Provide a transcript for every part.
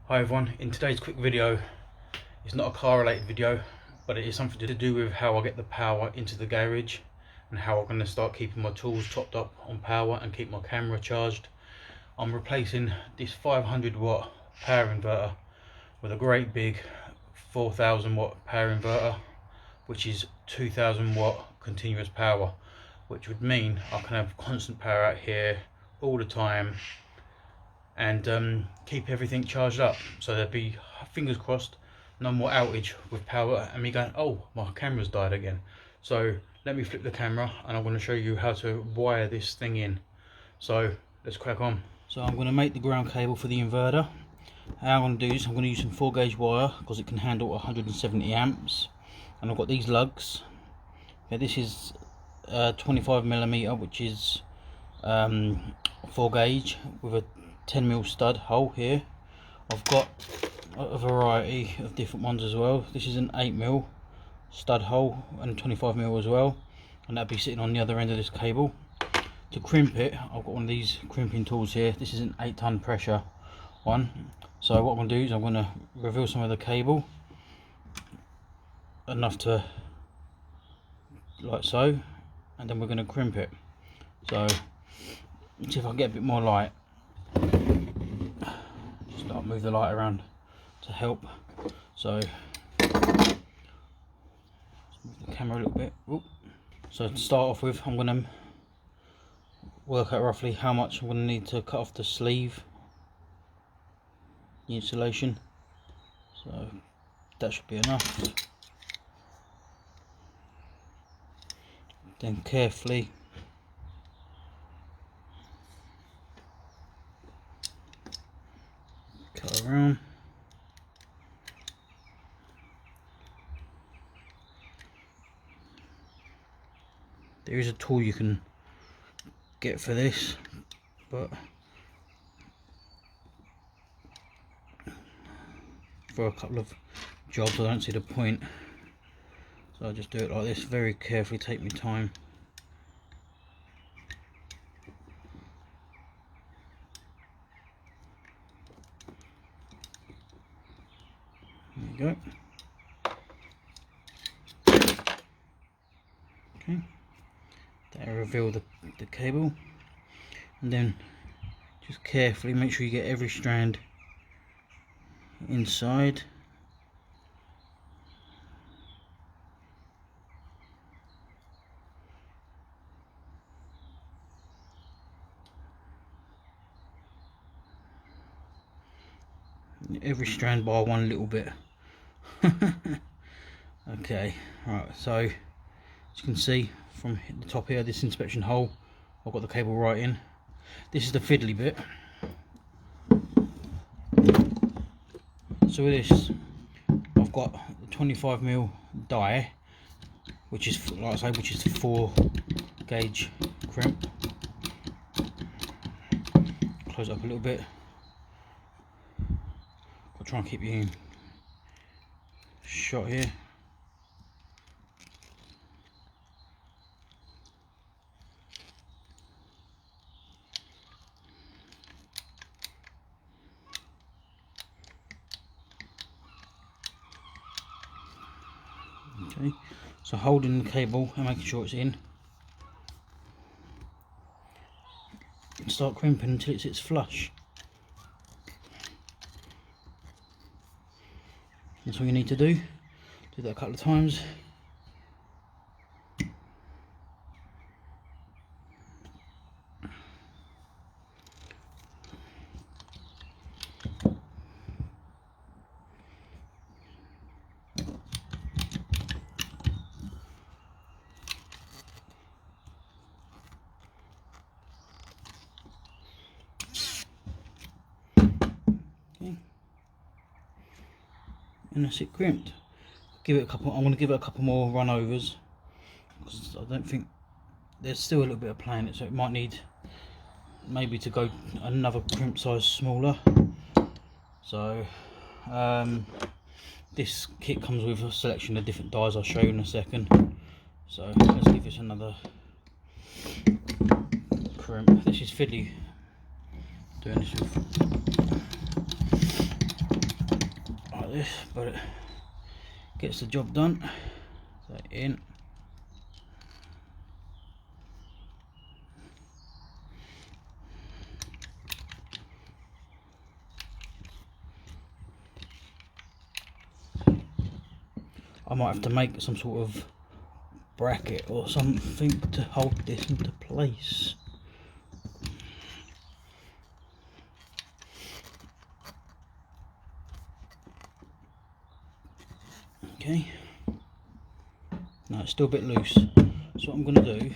Hi everyone, in today's quick video, it's not a car related video, but it is something to do with how I get the power into the garage and how I'm going to start keeping my tools topped up on power and keep my camera charged. I'm replacing this 500 watt power inverter with a great big 4000 watt power inverter, which is 2000 watt continuous power, which would mean I can have constant power out here all the time and keep everything charged up, so there'd be, fingers crossed, no more outage with power and me going, oh, my camera's died again. So let me flip the camera and I'm going to show you how to wire this thing in. So let's crack on. So I'm going to make the ground cable for the inverter. How I'm going to do this, I'm going to use some 4 gauge wire because it can handle 170 amps, and I've got these lugs. Okay, this is 25mm, which is 4 gauge with a 10mm stud hole here. I've got a variety of different ones as well. This is an 8mm stud hole and 25mm as well, and that'll be sitting on the other end of this cable. To crimp it, I've got one of these crimping tools here. This is an 8-ton pressure one. So what I'm going to do is I'm going to reveal some of the cable, enough to like so, and then we're going to crimp it. So let's see if I can get a bit more light. Just start move the light around to help. So let's move the camera a little bit. Ooh. So to start off with, I'm going to work out roughly how much I'm going to need to cut off the sleeve, the insulation. So that should be enough. Then carefully cut around. There is a tool you can get for this, but for a couple of jobs I don't see the point, so I just do it like this, very carefully, take my time. There you go. Okay, that'll reveal the cable, and then just carefully make sure you get every strand inside. Every strand by one little bit. Okay, right, so as you can see from the top here, this inspection hole, I've got the cable right in. This is the fiddly bit. So with this, I've got the 25mm die, which is, like I say, which is 4 gauge crimp. Close it up a little bit. I'll try and keep you in shot here. Okay, so holding the cable and making sure it's in, and start crimping until it sits flush. That's all you need to do. Do that a couple of times. And that's it crimped. Give it a couple. I'm going to give it a couple more run overs because I don't think there's still a little bit of play in it, so it might need maybe to go another crimp size smaller. So this kit comes with a selection of different dies I'll show you in a second. So let's give this another crimp. This is fiddly doing this with this, but it gets the job done. So in. I might have to make some sort of bracket or something to hold this into place. Okay. No, it's still a bit loose. So what I'm going to do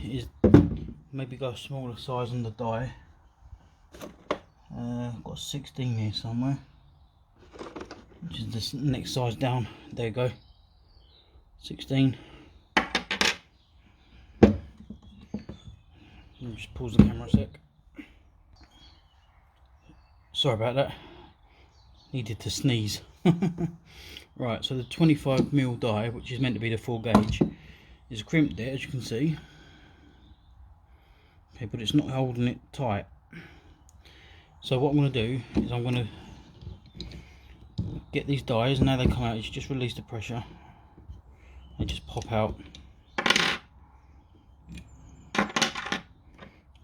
is maybe go a smaller size on the die. I've got a 16 here somewhere, which is the next size down. There you go. 16. Just pause the camera a sec. Sorry about that. Needed to sneeze. Right, so the 25mm die, which is meant to be the full gauge, is crimped there, as you can see. Okay, but it's not holding it tight. So what I'm going to do is I'm going to get these dies, and now they come out, you just release the pressure. They just pop out.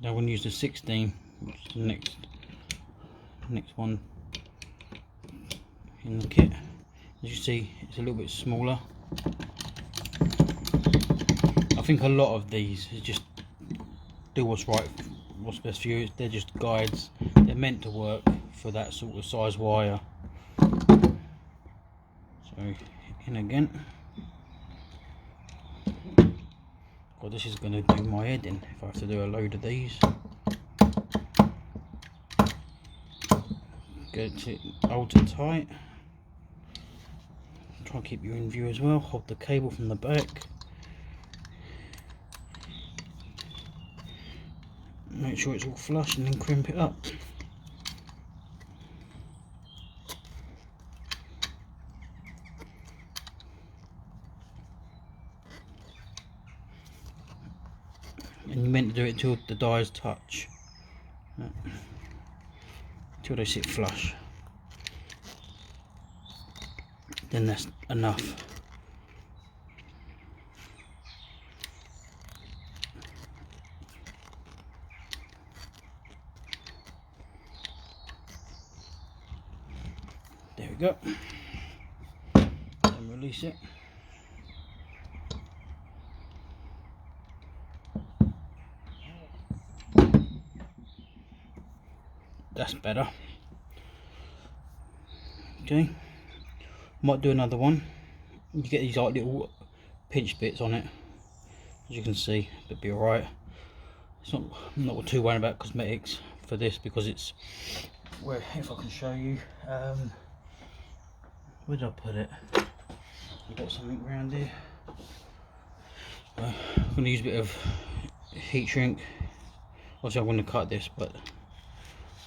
Now I'm going to use the 16, which is the next one in the kit. As you see, it's a little bit smaller. I think a lot of these is just do what's right, what's best for you. They're just guides. They're meant to work for that sort of size wire. So in again. God, this is going to do my head in if I have to do a load of these. Get it ultra tight. Try and keep you in view as well. Hold the cable from the back. Make sure it's all flush and then crimp it up. And you're meant to do it until the dies touch. Until they sit flush. Then that's enough. There we go. And release it. That's better. Okay. Might do another one. You get these like little pinch bits on it, as you can see, but be alright. It's not, I'm not too worried about cosmetics for this, because it's where, if I can show you, where did I put it? I've got something around here. I'm going to use a bit of heat shrink. Obviously I'm going to cut this, but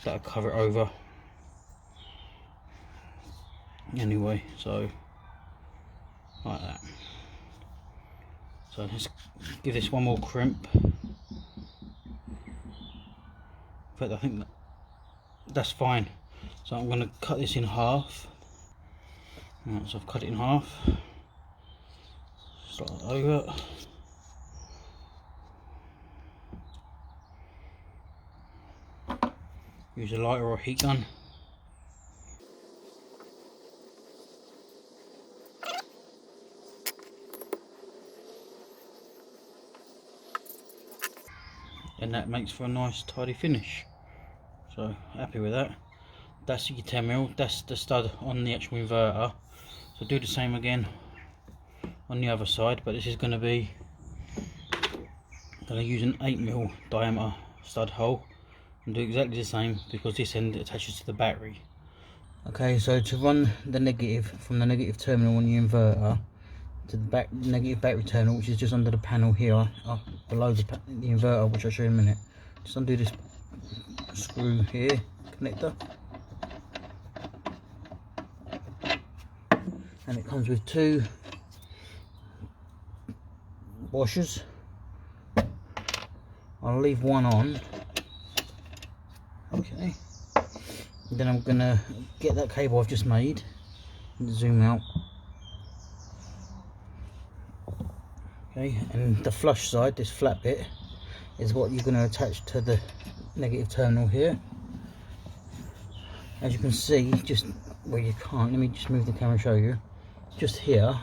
that'll cover it over. Anyway, so like that. So let's give this one more crimp. In fact, I think that's fine. So I'm going to cut this in half. Right, so I've cut it in half. Slide it over. Use a lighter or a heat gun. And that makes for a nice tidy finish. So happy with that. That's your 10mm, that's the stud on the actual inverter. So do the same again on the other side, but this is going to be, going to use an 8mm diameter stud hole and do exactly the same, because this end attaches to the battery. Okay, so to run the negative from the negative terminal on the inverter to the negative battery terminal, which is just under the panel here, below the inverter, which I'll show you in a minute. Just undo this screw here, connector, and it comes with two washers. I'll leave one on. Okay, Then I'm gonna get that cable I've just made and zoom out. Okay, and the flush side, this flat bit, is what you're going to attach to the negative terminal here. As you can see, just where you can't, let me just move the camera and show you. Just here,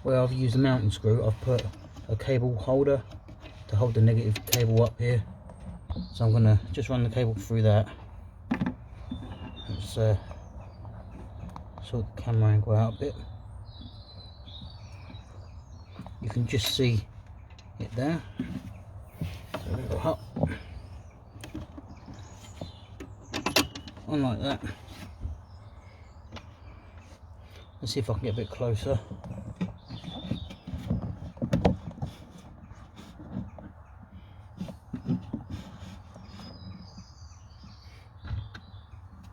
where I've used a mounting screw, I've put a cable holder to hold the negative cable up here. So I'm going to just run the cable through that. Let's sort the camera angle out a bit. You can just see it there. So we go up, on like that. Let's see if I can get a bit closer.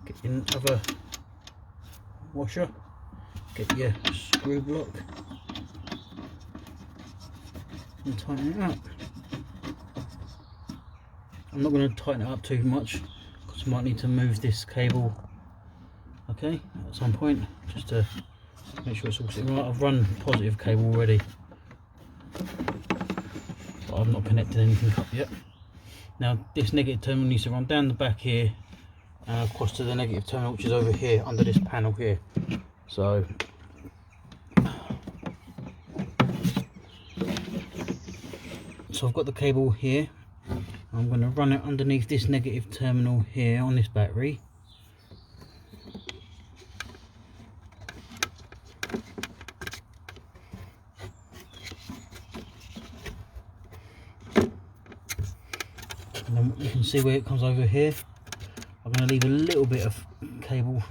Get your other washer, get your screw block and tighten it up. I'm not going to tighten it up too much because I might need to move this cable, okay, at some point, just to make sure it's all sitting right. I've run positive cable already, but I've not connected anything up yet. Now this negative terminal needs to run down the back here and across to the negative terminal, which is over here under this panel here. So I've got the cable here. I'm going to run it underneath this negative terminal here on this battery. And then you can see where it comes over here. I'm going to leave a little bit of cable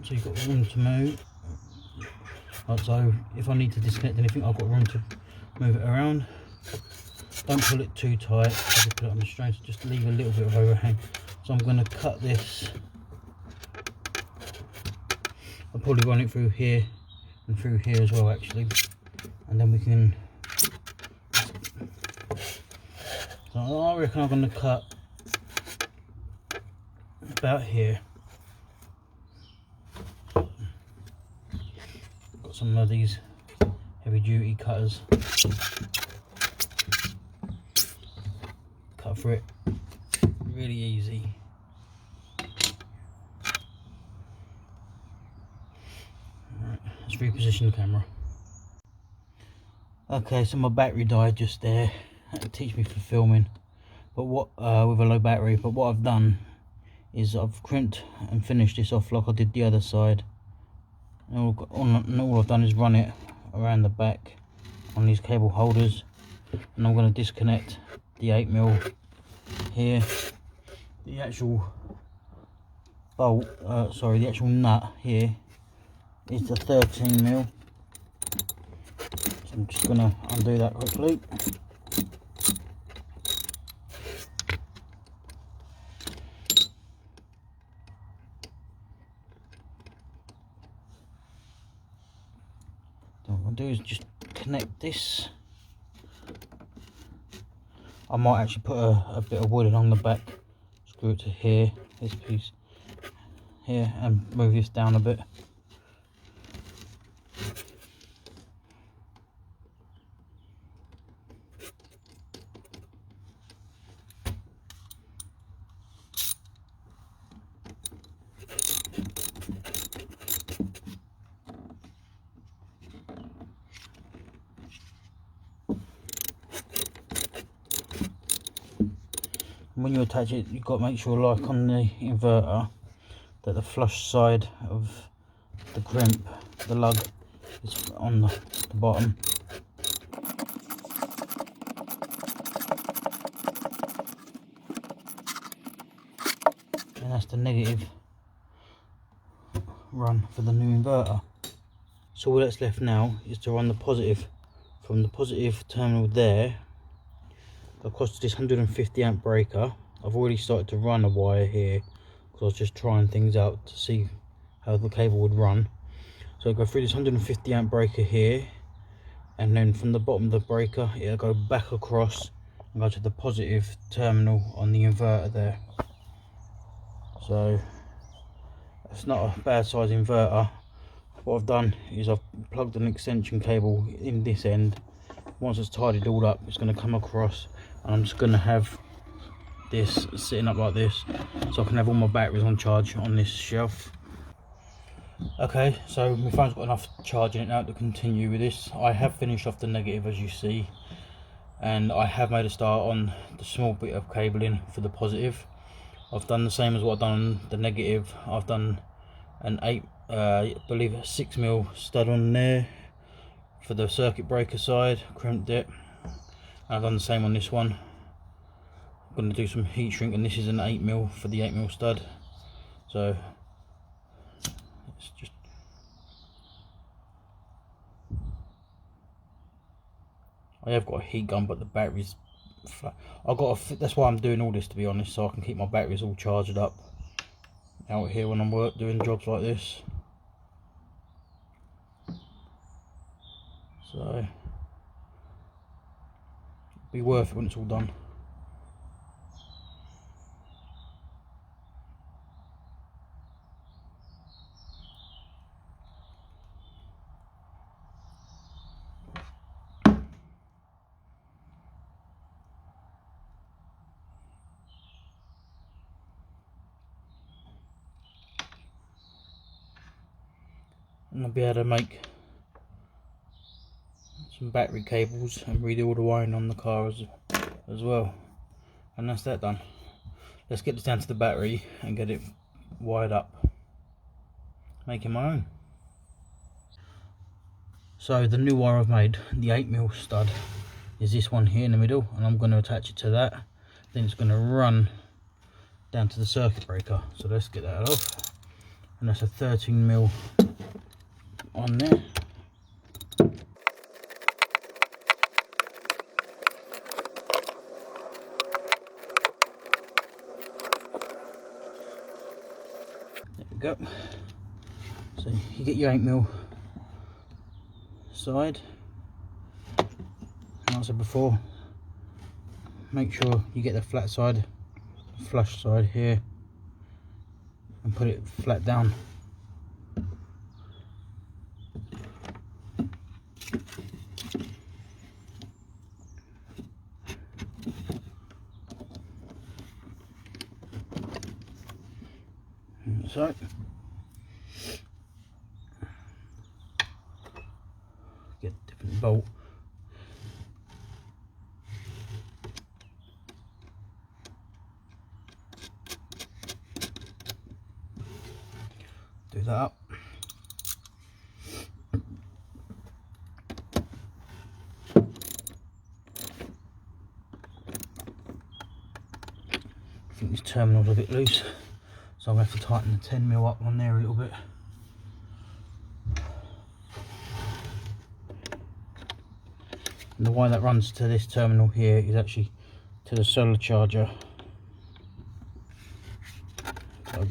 so you've got room to move. So if I need to disconnect anything, I've got room to move it around. Don't pull it too tight, just put it on the string, just leave a little bit of overhang. So I'm going to cut this. I'll probably run it through here and through here as well actually, and then we can, so I reckon I'm going to cut about here. Got some of these heavy duty cutters. Cut for it really easy. Alright, let's reposition the camera. Okay, so my battery died just there. That would teach me for filming, but what with a low battery. But what I've done is I've crimped and finished this off like I did the other side. And all I've done is run it around the back on these cable holders, and I'm going to disconnect the 8mm here. The actual bolt, sorry, the actual nut here is the 13mm. So I'm just going to undo that quickly. What I'm going to do is just connect this. I might actually put a bit of wood along the back, screw it to here, this piece here, and move this down a bit. When you attach it, you've got to make sure, like on the inverter, that the flush side of the crimp, the lug, is on the bottom. And that's the negative run for the new inverter. So all that's left now is to run the positive from the positive terminal there across to this 150 amp breaker. I've already started to run a wire here because I was just trying things out to see how the cable would run. So I go through this 150 amp breaker here, and then from the bottom of the breaker it'll go back across and go to the positive terminal on the inverter there. So It's not a bad size inverter. What I've done is I've plugged an extension cable in this end. Once it's tidied all up, it's going to come across, and I'm just going to have this sitting up like this, so I can have all my batteries on charge on this shelf. Okay, so my phone's got enough charge in it now to continue with this. I have finished off the negative, as you see, and I have made a start on the small bit of cabling for the positive. I've done the same as what I've done on the negative. I've done an I believe a 6mm stud on there for the circuit breaker side, crimped it. I've done the same on this one. I'm going to do some heat shrink, and this is an 8mm for the 8mm stud. So it's just, I have got a heat gun, but the battery's flat. That's why I'm doing all this, to be honest, so I can keep my batteries all charged up out here when I'm doing jobs like this. So it'll be worth it when it's all done. And I'll be able to make some battery cables and redo all the wiring on the car as well. And that's that done. Let's get this down to the battery and get it wired up, making my own. So the new wire I've made, the 8mm stud, is this one here in the middle, and I'm going to attach it to that. Then it's going to run down to the circuit breaker. So let's get that off. And that's a 13mm on there. There we go. So you get your 8mm side. Like I said before, make sure you get the flat side, flush side here, and put it flat down. So get a different bolt. Do that up. I think this terminal's a bit loose, so I'm going to have to tighten the 10mm up on there a little bit. And the wire that runs to this terminal here is actually to the solar charger. So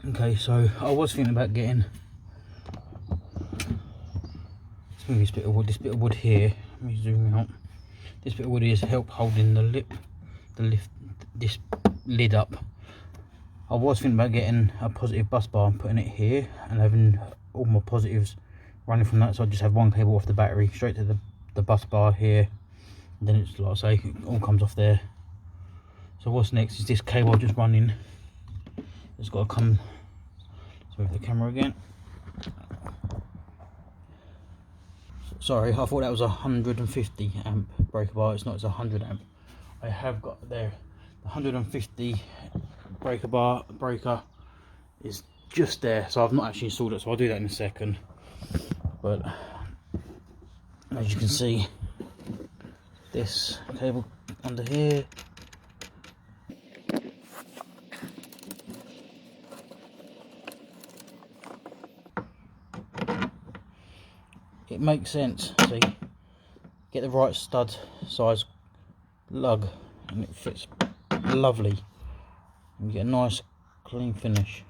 okay, so I was thinking about getting this bit of wood here. Let me zoom out. This bit of wood is help holding this lid up. I was thinking about getting a positive bus bar and putting it here and having all my positives running from that, so I just have one cable off the battery straight to the bus bar here, and then it's, like I say, it all comes off there. So what's next is this cable just running. It's got to come. Let's move the camera again. Sorry, I thought that was a 150 amp breaker bar. It's not, it's 100 amp. I have got there the 150 breaker is just there, so I've not actually installed it, so I'll do that in a second. But as you can see, this cable under here, it makes sense. See, get the right stud size lug, and it fits lovely. You get a nice clean finish.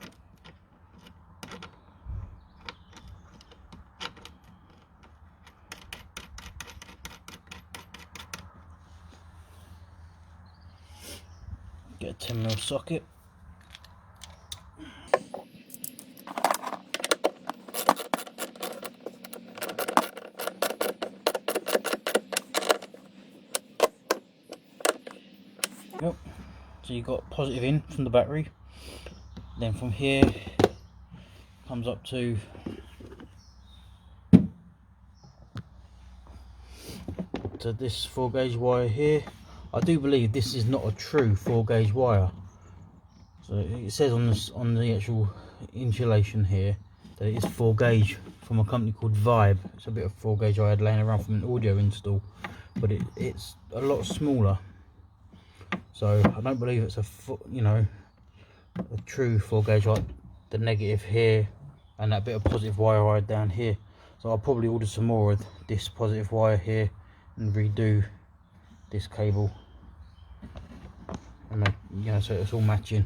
Get a 10mm socket. Yep. So you've got positive in from the battery. Then from here comes up to this 4-gauge wire here. I do believe this is not a true 4-gauge wire. So it says on the actual insulation here that it is 4-gauge from a company called Vibe. It's a bit of 4-gauge I had laying around from an audio install, but it's a lot smaller. So I don't believe it's a true 4-gauge like the negative here and that bit of positive wire I had down here. So I'll probably order some more of this positive wire here and redo this cable, and so it's all matching.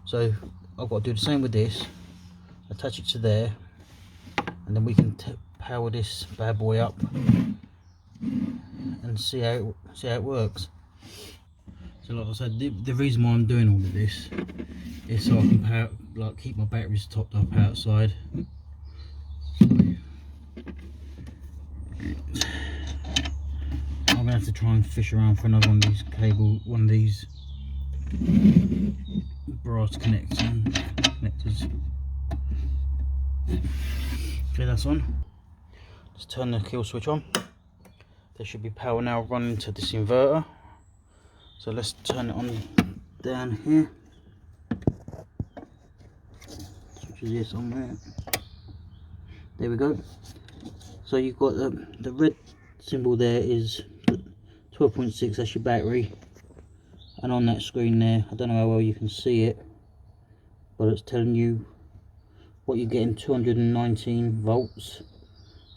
So I've got to do the same with this, attach it to there, and then we can power this bad boy up and see how it works. So like I said, the reason why I'm doing all of this is so I can keep my batteries topped up outside. I'm gonna have to try and fish around for another one of these brass connectors. Okay, that's on. Just turn the kill switch on. There should be power now running to this inverter. So let's turn it on down here. Switch this on there. There we go. So you've got the red symbol there is 12.6, that's your battery, and on that screen there, I don't know how well you can see it, but it's telling you what you're getting, 219 volts.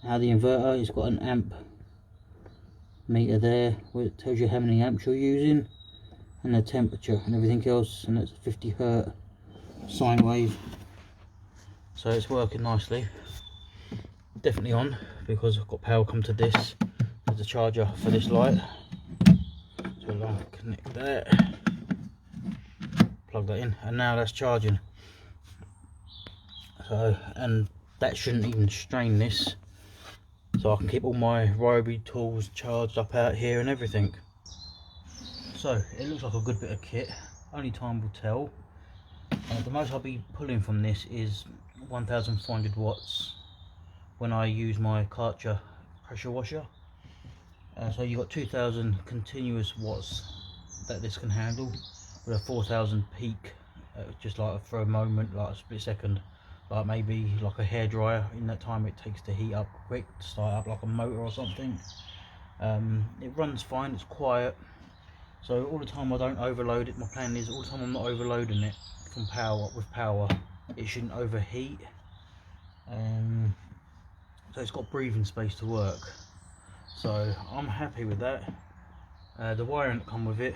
Now the inverter has got an amp meter there where it tells you how many amps you're using and the temperature and everything else, and it's a 50 hertz sine wave. So it's working nicely. Definitely on, because I've got power come to this as the charger for this light. So I'll connect that, plug that in, and now that's charging. So, and that shouldn't even strain this, so I can keep all my Ryobi tools charged up out here and everything. So it looks like a good bit of kit, only time will tell. The most I'll be pulling from this is 1400 watts when I use my Karcher pressure washer. So you've got 2000 continuous watts that this can handle, with a 4000 peak, just like for a moment, like a split second, like maybe like a hairdryer. In that time it takes to heat up quick, to start up like a motor or something. It runs fine, it's quiet, so all the time I don't overload it. My plan is all the time I'm not overloading it from power, it shouldn't overheat. So it's got breathing space to work, so I'm happy with that. The wiring that come with it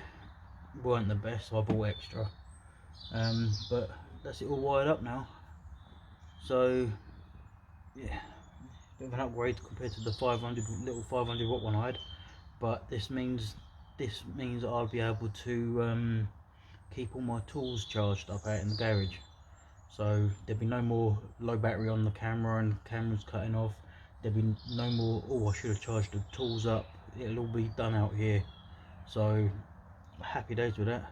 weren't the best, so I bought extra, but that's it all wired up now. So yeah, bit of an upgrade compared to the 500 watt one I had, but this means I'll be able to keep all my tools charged up out in the garage. So there'll be no more low battery on the camera and the camera's cutting off. There'll be no more, oh I should have charged the tools up. It'll all be done out here. So happy days with that.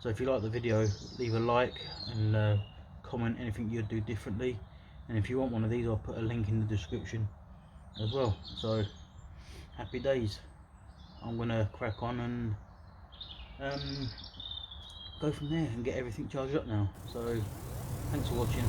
So if you like the video, leave a like and comment anything you'd do differently. And if you want one of these, I'll put a link in the description as well. So happy days. I'm gonna crack on and go from there and get everything charged up now. So thanks for watching.